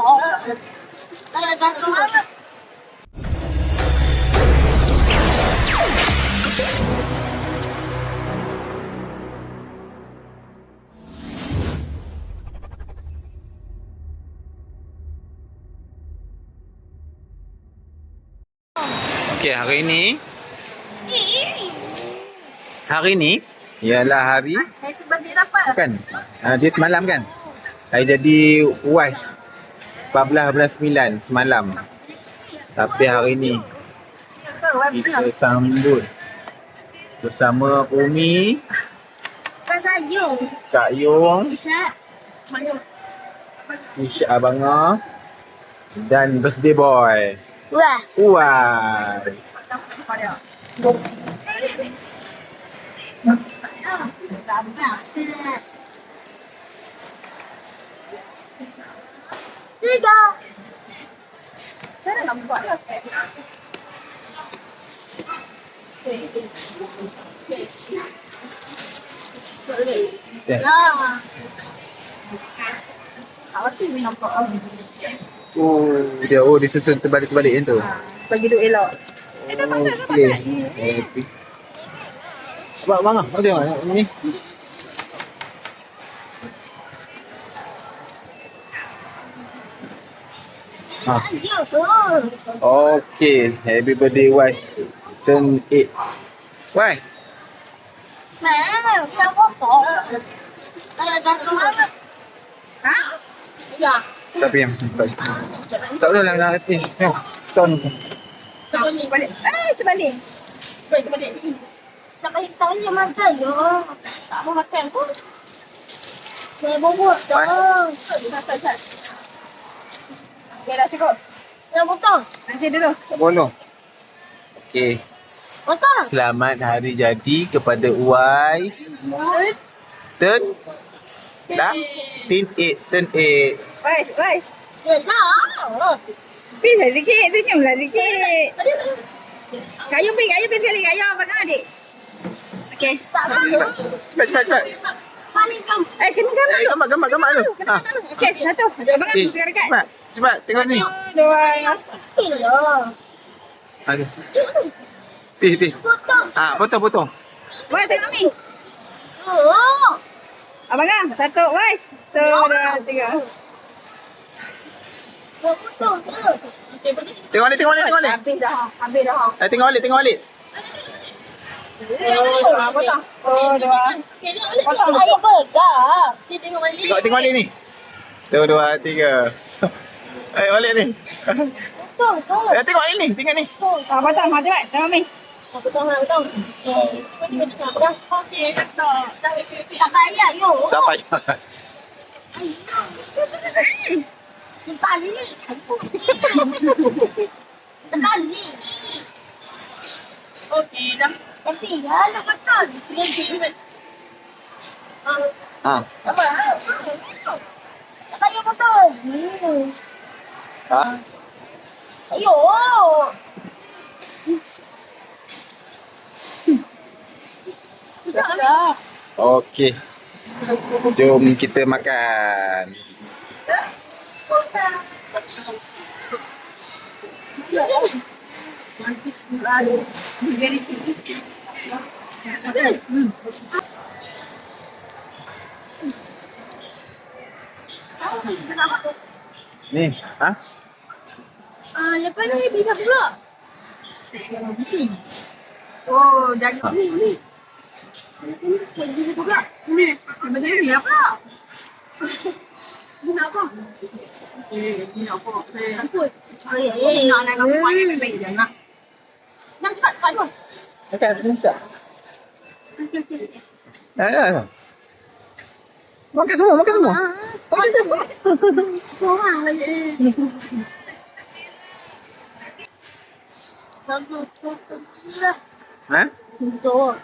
Okey, hari ni ialah hari kan? Dia semalam kan? Hari jadi UAS 14 bulan 9 semalam. Tapi hari ni kita sambut bersama Umi, Kak Yung, Isyak Abangah dan birthday boy UAS. Cara nak buat lah. Dia susun terbalik-balik kan tu. Bagi duit elok. Okey. Happy. Bang, tengok ni. Okey, happy birthday UAS turn 8. Why? Tapi yang tak boleh lah hati. Tengok, ton. Terbalik. Terbalik. Tak payah tanya makan je. Tak mau makan pun. Saya bobot dah. Okay, dah cukup. Nak potong? Nanti dulu. Tak boleh. Okey. Potong? Selamat hari jadi kepada UAS. Turn dah? Turn 8. Wais. Yelah. Peace lah sikit. Senyumlah sikit. Kayu pergi sekali. Kayu abang adik. Okey. Tak mahu. Cepat. Paling kamu. Kena gambar dulu. Gambar dulu. Okey, satu. Abang adik dekat. Cepat. Tengok ni. Dua. Pilih. Okey. Pi. Potong. Potong. Wais, tengok ni. Oh. Abang satu. Wais. 1, 2, 3. Nak potong ke? Tengok ni. Habis dah. Tengok balik. Potong. 2. Potong. Ayo pegang. Tengok balik. Tengok balik ni. 1, 2, 3. Balik ni. Potong ke? Tengok ni. Potong. Cepat. Tengok ni. Potong. Okey, tak payah yo. Tak payah. Terbalik. Okey, dah. Tapi nak potong. Apa? Tak payah potong. Ayo. Dah. Okey. Jom kita makan. Very cheesy. Ni, Lepas ni bisa pula. Oh, jaga. Ni. Bisa pula. Ni. Bagaimana ni apa? Ni apa? Ni apa? Ampun. Nak kamu banyak baik jangan. Nak cepat dulu. Makan bisa. Ya. Makan semua. Seorang lagi. Satu. Ha? Untuk.